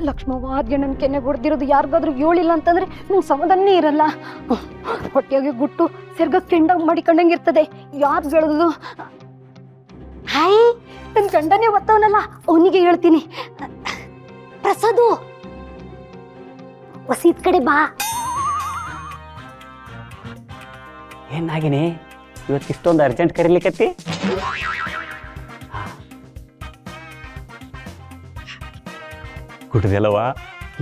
ಲಕ್ಷ್ಮವ್ವ ಆದ್ಗೆ ನನ್ನ ಕೆನ್ನೆ ಹೊಡೆದಿರೋದು ಯಾರಿಗಾದ್ರೂ ಹೇಳಿಲ್ಲ ಅಂತಂದ್ರೆ ನಂಗೆ ಸಮಾಧಾನನೇ ಇರಲ್ಲ. ಹೊಟ್ಟೆಗೆ ಗುಟ್ಟು ಸೆರ್ಗ ಕೆಂಡಾಗ ಮಾಡಿಕೊಂಡಂಗಿರ್ತದೆ. ಯಾರು ಹೇಳುದು? ಹಾಯ್, ನನ್ನ ಗಂಡನೇ ಒತ್ತವನಲ್ಲ, ಅವನಿಗೆ ಹೇಳ್ತೀನಿ. ಪ್ರಸಾದು, ವಸೀದ್ ಕಡೆ ಬಾ. ಏನಾಗಿನಿ ಇವತ್ತು ಇಷ್ಟೊಂದು ಅರ್ಜೆಂಟ್ ಕರೀಲಿಕ್ಕತ್ತಿ? ಕುಡ್ದಲ್ಲವಾ?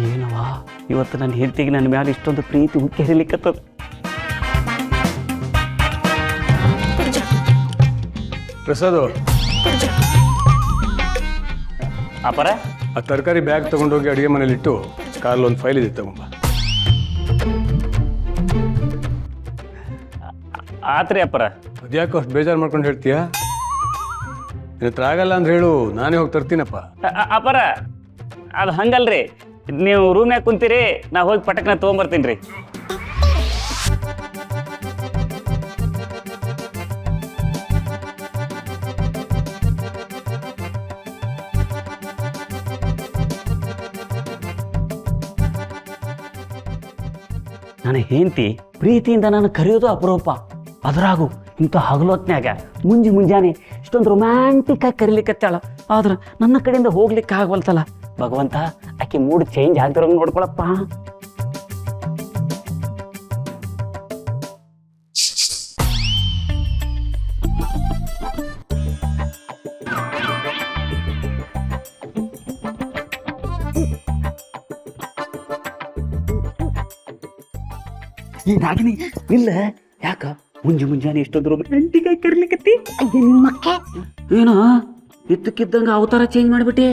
ಏನವಾ ಇವತ್ತು ನನ್ನ ಹೆಂಡತಿಗೆ ನನ್ನ ಮ್ಯಾಲೆ ಇಷ್ಟೊಂದು ಪ್ರೀತಿ ಉಕ್ಕಿ ಹರಿಲಿಕ್ಕತ್ತದ. ಪ್ರಸಾದು, ಅಪರ ಆ ತರಕಾರಿ ಬ್ಯಾಗ್ ತಗೊಂಡೋಗಿ ಅಡುಗೆ ಮನೇಲಿಟ್ಟು ಕಾರಲ್ಲಿ ಒಂದು ಫೈಲ್ ಇದೆ ತಗೊಂಬ. ಆತ್ರಿ ಅಪ್ಪರ. ಅದ್ಯಾಕೋ ಅಷ್ಟು ಬೇಜಾರು ಮಾಡ್ಕೊಂಡು ಹೇಳ್ತೀಯಾ? ನಿನ್ನ ಹತ್ರ ಆಗಲ್ಲ ಅಂದ್ರೆ ಹೇಳು, ನಾನೇ ಹೋಗಿ ತರ್ತೀನಪ್ಪ. ಅಪ್ಪರ ಅದು ಹಂಗಲ್ರಿ, ನೀವು ರೂಮ್ನಾಗ ಕುಂತೀರಿ, ನಾ ಹೋಗಿ ಪಟಕ್ನ ತೊಗೊಂಬರ್ತೀನಿ ರೀ. ನನ್ನ ಹೆಂಡತಿ ಪ್ರೀತಿಯಿಂದ ನಾನು ಕರೆಯೋದು ಅಪರೂಪ, ಅದರಾಗು ಇಂಥ ಹಗಲೊತ್ನ್ಯಾಗ ಮುಂಜಾನೆ ಇಷ್ಟೊಂದು ರೊಮ್ಯಾಂಟಿಕ್ ಆಗಿ ಕರಿಲಿಕ್ಕತ್ತಾಳ. ಆದ್ರೆ ನನ್ನ ಕಡೆಯಿಂದ ಹೋಗ್ಲಿಕ್ಕೆ ಆಗವಲ್ತಲ್ಲ. ಭಗವಂತ, ಆಕೆ ಮೂಡ್ ಚೇಂಜ್ ಆಗ್ದಿರೋ ನೋಡ್ಕೊಳಪ್ಪ. ಏನಾಗಿನಿ ಇಲ್ಲ ಯಾಕ ಮುಂಜಾನೆ ಎಷ್ಟೊಂದು ರೊಮ್ಯಾಂಟಿಕ್ ಆಗಿ ಕರಿಲಿಕ್ಕತ್ತಿ? ಮಕ್ಕೆ ಏನೋ ಇದ್ದಕ್ಕಿದ್ದಂಗ ಅವತಾರ ಚೇಂಜ್ ಮಾಡ್ಬಿಟ್ಟೆ.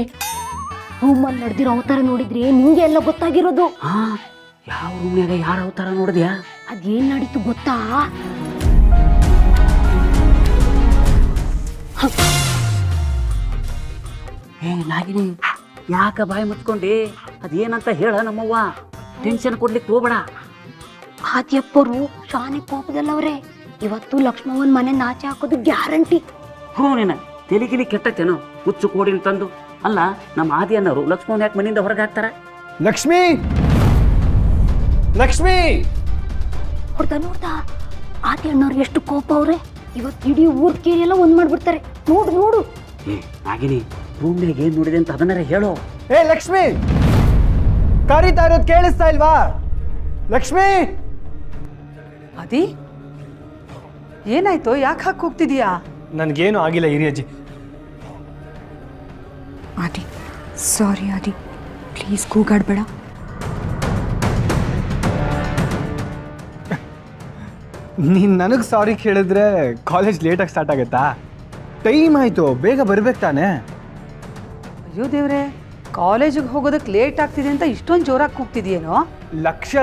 ರೂಮಲ್ಲಿ ನಡೆದಿರೋ ಅವತಾರ ನೋಡಿದ್ರೆ ನಿಂಗೆ ಎಲ್ಲ ಗೊತ್ತಾಗಿರೋದು. ಹಾ, ಯಾವ ರೂಮ್ನಾಗ ಯಾರ ಅವತಾರ ನೋಡಿದ್ಯಾ? ಅದೇನ್ ನಡೀತು ಗೊತ್ತಾ? ನಾಗಿನಿ ಯಾಕ ಬಾಯಿ ಮುಚ್ಕೊಂಡಿ? ಅದೇನಂತ ಹೇಳ ನಮ್ಮವ್ವ. ಟೆನ್ಷನ್ ಕೊಡ್ಲಿಕ್ಕೆ ಹೋಗ್ಬೇಡ. ಆದ್ಯಪ್ಪರು ಶಾನೆ ಕೋಪದಲ್ಲವ್ರೆ. ಇವತ್ತು ಲಕ್ಷ್ಮವ್ವನ್ ಮನೆ ನಾಚೆ ಹಾಕೋದು ಗ್ಯಾರಂಟಿ. ಹ್ಞೂ, ನೀನು ತೆಲಿಗಿಲಿ ಕೆಟ್ಟತ್ತೇನೋ ಹುಚ್ಚು ಕೋಡಿನ ತಂದು. ಅಲ್ಲ, ನಮ್ಮ ಆದಿ ಅನ್ನೋರು ಲಕ್ಷ್ಮಣ್ ಯಾಕೆ ಮನೆಯಿಂದ ಹೊರಗೆ ಹಾಕ್ತಾರ? ಲಕ್ಷ್ಮಿ, ಲಕ್ಷ್ಮಿ ನೋಡ್ದ ಆದಿ ಅಣ್ಣವ್ರು ಎಷ್ಟು ಕೋಪ ಅವ್ರೆ. ಇವತ್ತು ಇಡೀ ಊರ್ ಕೇರಿ ಎಲ್ಲ ಒಂದ್ ಮಾಡ್ಬಿಡ್ತಾರೆ. ನೋಡು. ನಾಗಿನಿ ರೂಮ್ನಾಗ ಏನ್ ನೋಡಿದೆ ಅಂತ ಅದನ್ನಾರ ಹೇಳೋ. ಏ ಲಕ್ಷ್ಮಿ, ಕರೀತಾ ಇರೋದು ಕೇಳಿಸ್ತಾ ಇಲ್ವಾ? ಲಕ್ಷ್ಮಿ. ಅದಿ ಏನಾಯ್ತು? ಯಾಕೆ ಹಾಕಿ ಹೋಗ್ತಿದೀಯಾ? ನನ್ಗೇನು ಆಗಿಲ್ಲ ಹಿರಿಯಜ್ಜಿ. ಆದಿ, ಸಾರಿ ಆದಿ, ಪ್ಲೀಸ್ ಕೂಗಾಡ್ಬೇಡ. ನೀನು ನನಗೆ ಸಾರಿ ಕೇಳಿದ್ರೆ ಕಾಲೇಜ್ ಲೇಟಾಗಿ ಸ್ಟಾರ್ಟ್ ಆಗುತ್ತಾ? ಟೈಮ್ ಆಯಿತು, ಬೇಗ ಬರ್ಬೇಕು ತಾನೆ. ಅಯ್ಯೋ ದೇವ್ರೆ, ಕಾಲೇಜಿಗೆ ಹೋಗೋದಕ್ಕೆ ಲೇಟ್ ಆಗ್ತಿದೆ ಅಂತ ಇಷ್ಟೊಂದು ಜೋರಾಗಿ ಕೂಗ್ತಿದೆಯೇನೋ?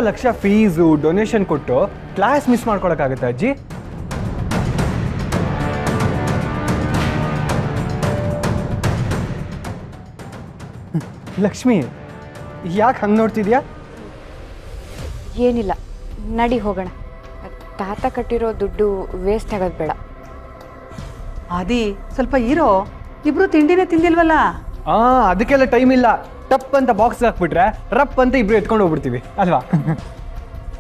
ಲಕ್ಷ ಫೀಸು ಡೊನೇಷನ್ ಕೊಟ್ಟು ಕ್ಲಾಸ್ ಮಿಸ್ ಮಾಡ್ಕೊಳಕ್ಕಾಗತ್ತಾ ಅಜ್ಜಿ? ಲಕ್ಷ್ಮಿ, ಯಾಕೆ ಹಂಗೆ ನೋಡ್ತಿದ್ಯಾ? ಏನಿಲ್ಲ, ನಡಿ ಹೋಗೋಣ. ತಾತ ಕಟ್ಟಿರೋ ದುಡ್ಡು ವೇಸ್ಟ್ ಆಗೋದು ಬೇಡ. ಆದಿ ಸ್ವಲ್ಪ ಇರೋ, ಇಬ್ರು ತಿಂಡಿನೇ ತಿಂದಿಲ್ವಲ್ಲ. ಅದಕ್ಕೆಲ್ಲ ಟೈಮ್ ಇಲ್ಲ. ಟಪ್ ಅಂತ ಬಾಕ್ಸ್ ಹಾಕ್ಬಿಟ್ರೆ ರಪ್ ಅಂತ ಇಬ್ರು ಎತ್ಕೊಂಡು ಹೋಗ್ಬಿಡ್ತೀವಿ ಅಲ್ವಾ?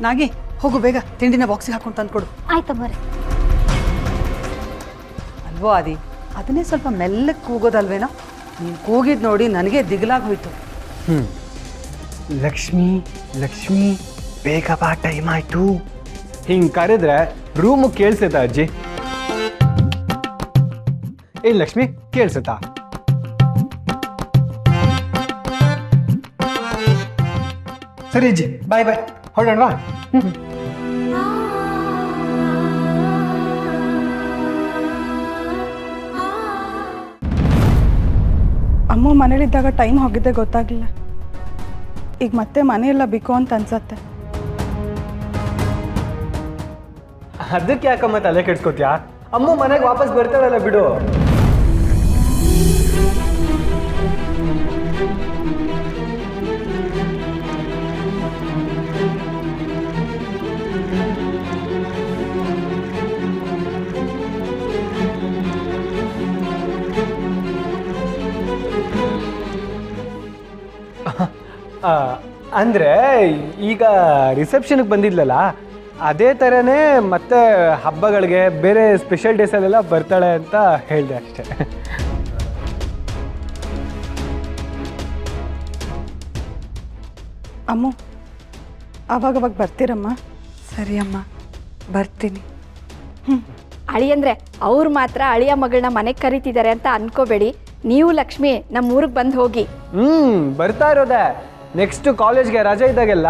ನಾಗಿ ಹೋಗು, ಬೇಗ ತಿಂಡಿನ ಬಾಕ್ಸಿಗೆ ಹಾಕೊಂಡು ತಂದ್ಕೊಡು. ಆಯ್ತಾ ಮರೆ. ಅಲ್ವೋ ಆದಿ, ಅದನ್ನೇ ಸ್ವಲ್ಪ ಮೆಲ್ಲಕ್ಕೆ ಕೂಗೋದಲ್ವೇನೋ? ನೀನು ಕೂಗಿದ್ ನೋಡಿ ನನಗೆ ದಿಗ್ಲಾಗಿ ಹೋಯ್ತು. ಲಕ್ಷ್ಮಿ ಬೇಗ ಬಾ, ಟೈಮ್ ಆಯ್ತು. ಹಿಂಗೆ ಕರೆದ್ರೆ ರೂಮು ಕೇಳಿಸುತ್ತಾ ಅಜ್ಜಿ? ಏ ಲಕ್ಷ್ಮಿ, ಕೇಳಿಸುತ್ತಾ? ಸರಿ ಅಜ್ಜಿ, ಬಾಯ್ ಹೊರಡೋಣವಾ? ಅಮ್ಮ ಮನೇಲಿದ್ದಾಗ ಟೈಮ್ ಹೋಗಿದ್ದೆ ಗೊತ್ತಾಗಲಿಲ್ಲ. ಈಗ ಮತ್ತೆ ಮನೆಯೆಲ್ಲ ಬೇಕು ಅಂತ ಅನ್ಸತ್ತೆ. ಅದಕ್ಕೆ ಯಾಕಮ್ಮ ತಲೆ ಕೆಡ್ಸ್ಕೊತ್ಯಾ? ಅಮ್ಮ ಮನೆಗೆ ವಾಪಸ್ ಬರ್ತಾಳಲ್ಲ, ಬಿಡು. ಅಂದರೆ ಈಗ ರಿಸೆಪ್ಷನ್ಗೆ ಬಂದಿದ್ಲಲ್ಲ ಅದೇ ಥರನೇ ಮತ್ತೆ ಹಬ್ಬಗಳಿಗೆ ಬೇರೆ ಸ್ಪೆಷಲ್ ಡೇಸಲ್ಲೆಲ್ಲ ಬರ್ತಾಳೆ ಅಂತ ಹೇಳಿದೆ ಅಷ್ಟೇ. ಅಮ್ಮು ಅವಾಗವಾಗ ಬರ್ತೀರಮ್ಮ? ಸರಿ ಅಮ್ಮ, ಬರ್ತೀನಿ. ಅಳಿಯಂದ್ರೆ ಅವ್ರು ಮಾತ್ರ ಅಳಿಯ ಮಗಳನ್ನ ಮನೆಗೆ ಕರಿತಿದ್ದಾರೆ ಅಂತ ಅನ್ಕೋಬೇಡಿ. ನೀವು ಲಕ್ಷ್ಮಿ ನಮ್ಮ ಊರಿಗೆ ಬಂದು ಹೋಗಿ. ಬರ್ತಾ ಇರೋದೆ. ನೆಕ್ಸ್ಟ್ ಕಾಲೇಜ್ಗೆ ರಜೆ ಇದ್ದಾಗೆಲ್ಲ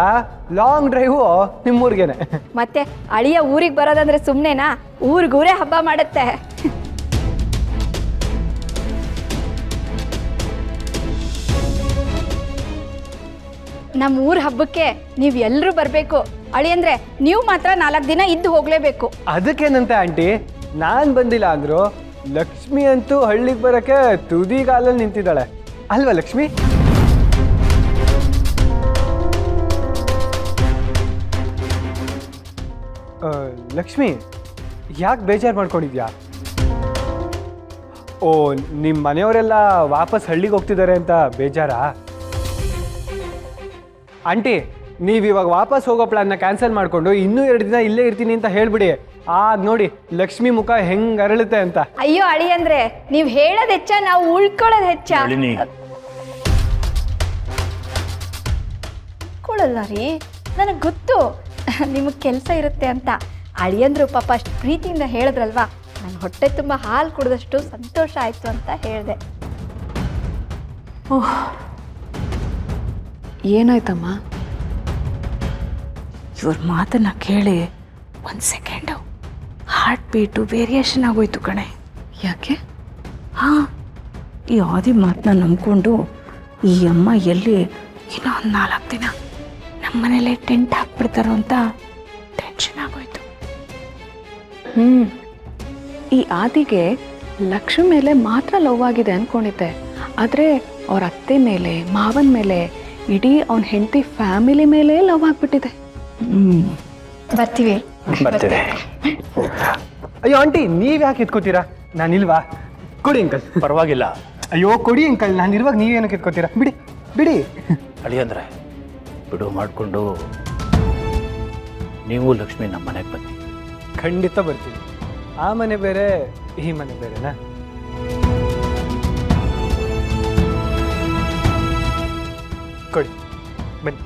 ಲಾಂಗ್ ಡ್ರೈವು ನಿಮ್ಮೂರಿಗೇನೆ. ಮತ್ತೆ ಅಳಿಯ ಊರಿಗೆ ಬರೋದಂದ್ರೆ ಸುಮ್ಮನೆನಾ? ಊರಿಗೂರೇ ಹಬ್ಬ ಮಾಡುತ್ತೆ. ನಮ್ಮ ಊರ ಹಬ್ಬಕ್ಕೆ ನೀವು ಎಲ್ಲರೂ ಬರಬೇಕು. ಅಳಿಯಂದ್ರೆ ನೀವು ಮಾತ್ರ 4 ದಿನ ಇದ್ದು ಹೋಗಲೇಬೇಕು. ಅದಕ್ಕೇನಂತೆ ಆಂಟಿ, ನಾನು ಬಂದಿಲ್ಲ ಅಂದ್ರು ಲಕ್ಷ್ಮಿ ಅಂತೂ ಹಳ್ಳಿಗೆ ಬರೋಕ್ಕೆ ತುದಿಗಾಲಲ್ಲಿ ನಿಂತಿದ್ದಾಳೆ ಅಲ್ವಾ ಲಕ್ಷ್ಮಿ? ಲಕ್ಷ್ಮಿ, ಯಾಕೆ ಬೇಜಾರು ಮಾಡ್ಕೊಂಡಿದ್ಯಾ? ಓ, ನಿಮ್ಮ ಮನೆಯವರೆಲ್ಲ ವಾಪಸ್ ಹಳ್ಳಿಗೆ ಹೋಗ್ತಿದ್ದಾರೆ ಅಂತ ಬೇಜಾರಾ? ಆಂಟಿ, ನೀವು ಇವಾಗ ವಾಪಸ್ ಹೋಗೋ ಪ್ಲಾನ್ನ ಕ್ಯಾನ್ಸಲ್ ಮಾಡಿಕೊಂಡು ಇನ್ನೂ 2 ದಿನ ಇಲ್ಲೇ ಇರ್ತೀನಿ ಅಂತ ಹೇಳ್ಬಿಡಿ. ಆಗ ನೋಡಿ ಲಕ್ಷ್ಮಿ ಮುಖ ಹೆಂಗೆ ಅರಳುತ್ತೆ ಅಂತ. ಅಯ್ಯೋ ಅಳಿಯಂದ್ರೆ, ನೀವು ಹೇಳೋದು ಹೆಚ್ಚ, ನಾವು ಉಳ್ಕೊಳ್ಳೋದು ಹೆಚ್ಚ. ಉಳ್ಕೊಳ್ಳಲ್ಲ ರೀ, ನನಗೆ ಗೊತ್ತು ನಿಮಗೆ ಕೆಲಸ ಇರುತ್ತೆ ಅಂತ. ಅಳಿಯಂದ್ರು ಪಾಪ ಅಷ್ಟು ಪ್ರೀತಿಯಿಂದ ಹೇಳಿದ್ರಲ್ವಾ, ನನ್ನ ಹೊಟ್ಟೆ ತುಂಬ ಹಾಲು ಕುಡಿದಷ್ಟು ಸಂತೋಷ ಆಯಿತು ಅಂತ ಹೇಳಿದೆ. ಓಹ್, ಏನಾಯ್ತಮ್ಮ? ಇವ್ರ ಮಾತನ್ನ ಕೇಳಿ 1 ಸೆಕೆಂಡು ಹಾರ್ಟ್ ಬೀಟು ವೇರಿಯೇಷನ್ ಆಗೋಯ್ತು ಕಣೆ. ಯಾಕೆ? ಹಾಂ, ಈ ಆದಿ ಮಾತನ್ನ ನಂಬ್ಕೊಂಡು ಈ ಅಮ್ಮ ಎಲ್ಲಿ ಇನ್ನೂ ಒಂದು 4 ದಿನ ನಮ್ಮ ಮನೇಲೆ ಟೆಂಟ್ ಹಾಕ್ಬಿಡ್ತಾರೋ ಅಂತ ಟೆನ್ಷನ್ ಆಗೋಯ್ತು. ಈ ಆದಿಗೆ ಲಕ್ಷ್ಮಿ ಮೇಲೆ ಮಾತ್ರ ಲವ್ ಆಗಿದೆ ಅಂದ್ಕೊಂಡಿದ್ದೆ. ಆದರೆ ಅವ್ರ ಅತ್ತೆ ಮೇಲೆ, ಮಾವನ ಮೇಲೆ, ಇಡೀ ಅವನ ಹೆಂಡತಿ ಫ್ಯಾಮಿಲಿ ಮೇಲೆ ಲವ್ ಆಗಿಬಿಟ್ಟಿದೆ. ಬರ್ತೀವಿ. ಅಯ್ಯೋ ಆಂಟಿ, ನೀವು ಯಾಕೆ ಎತ್ಕೋತೀರಾ? ನಾನಿಲ್ವಾ? ಕೊಡಿ ಅಂಕಲ್. ಪರವಾಗಿಲ್ಲ ಅಯ್ಯೋ ಕೊಡಿ ಅಂಕಲ್, ನಾನಿರುವಾಗ ನೀವೇನಕ್ಕೆ ಎತ್ಕೋತೀರಾ? ಬಿಡಿ ಬಿಡಿ. ಅಳಿಯಂದ್ರೆ ಬಿಡು ಮಾಡಿಕೊಂಡು ನೀವು ಲಕ್ಷ್ಮಿ ನಮ್ಮ ಮನೆಗೆ ಬನ್ನಿ. ಖಂಡಿತ ಬರ್ತೀನಿ. ಆ ಮನೆ ಬೇರೆ, ಈ ಮನೆ ಬೇರೆನಾ? ಕೊಡಿ, ಬನ್ನಿ.